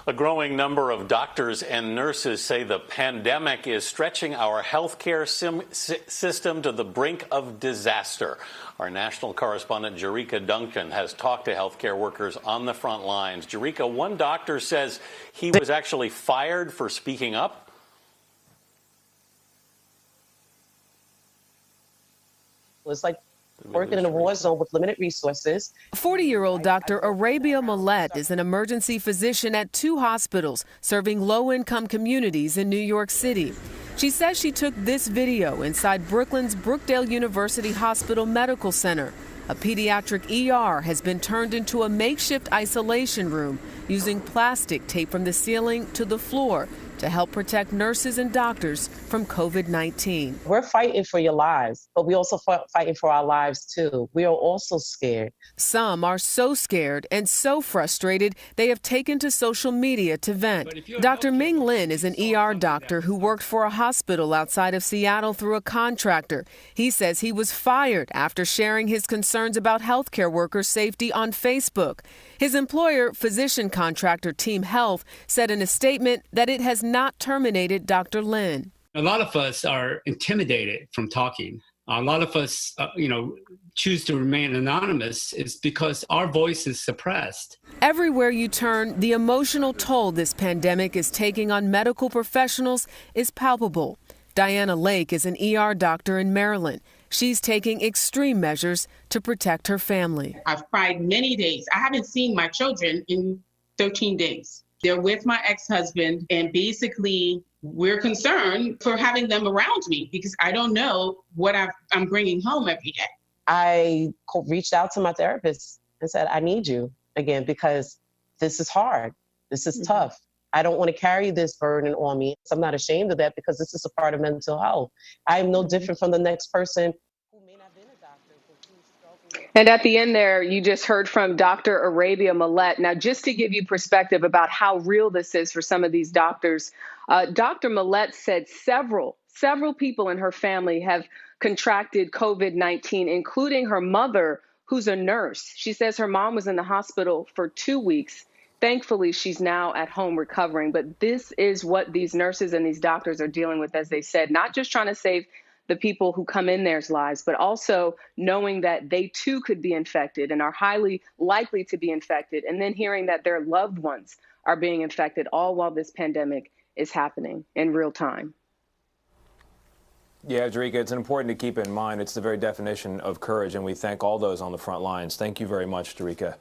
A growing number of doctors and nurses say the pandemic is stretching our healthcare system to the brink of disaster. Our national correspondent Jericka Duncan has talked to healthcare workers on the front lines. Jericka, one doctor says he was actually fired for speaking up. It's like working in a war zone with limited resources. 40-year-old Dr. Arabia Millette is an emergency physician at 2 hospitals serving low-income communities in New York City. She says she took this video inside Brooklyn's Brookdale University Hospital Medical Center. A pediatric ER has been turned into a makeshift isolation room using plastic taped from the ceiling to the floor to help protect nurses and doctors from COVID-19. We're fighting for your lives, but we also fighting for our lives too. We are also scared. Some are so scared and so frustrated they have taken to social media to vent. Dr. Ming Lin is an ER doctor who worked for a hospital outside of Seattle through a contractor. He says he was fired after sharing his concerns about healthcare workers' safety on Facebook. His employer, physician contractor Team Health, said in a statement that it has not terminated Dr. Lin. A lot of us are intimidated from talking. A lot of us, choose to remain anonymous is because our voice is suppressed. Everywhere you turn, the emotional toll this pandemic is taking on medical professionals is palpable. Diana Lake is an ER doctor in Maryland. She's taking extreme measures to protect her family. I've cried many days. I haven't seen my children in 13 days. They're with my ex-husband, and basically we're concerned for having them around me because I don't know what I'm bringing home every day. I reached out to my therapist and said, I need you again because this is hard. This is tough. I don't want to carry this burden on me. I'm not ashamed of that because this is a part of mental health. I am no different from the next person who may not have been a doctor. And at the end there, you just heard from Dr. Arabia Millette. Now, just to give you perspective about how real this is for some of these doctors, Dr. Millette said several people in her family have contracted COVID-19, including her mother, who's a nurse. She says her mom was in the hospital for 2 weeks. Thankfully, she's now at home recovering. But this is what these nurses and these doctors are dealing with, as they said, not just trying to save the people who come in their lives, but also knowing that they too could be infected and are highly likely to be infected. And then hearing that their loved ones are being infected, all while this pandemic is happening in real time. Yeah, Jericka, it's important to keep in mind. It's the very definition of courage, and we thank all those on the front lines. Thank you very much, Jericka.